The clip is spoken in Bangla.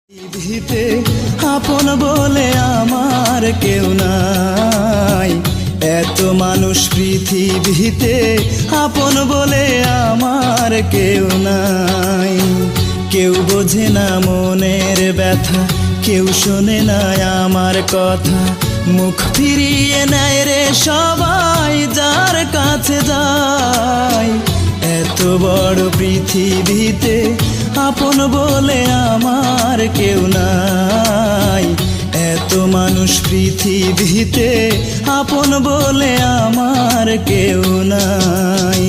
পৃথিবীতে আপন বলে আমার কেউ নাই, এত মানুষ পৃথিবীতে আপন বলে আমার কেউ নাই। কেউ বোঝে না মনের ব্যথা, কেউ শোনে না আমার কথা, মুখ ফিরিয়ে নেয় রে সবাই যার কাছে যায়। এত বড় পৃথিবীতে আপন বলে আমার কেউ নাই, এত মানুষ পৃথিবীতে আপন বলে আমার কেউ নাই।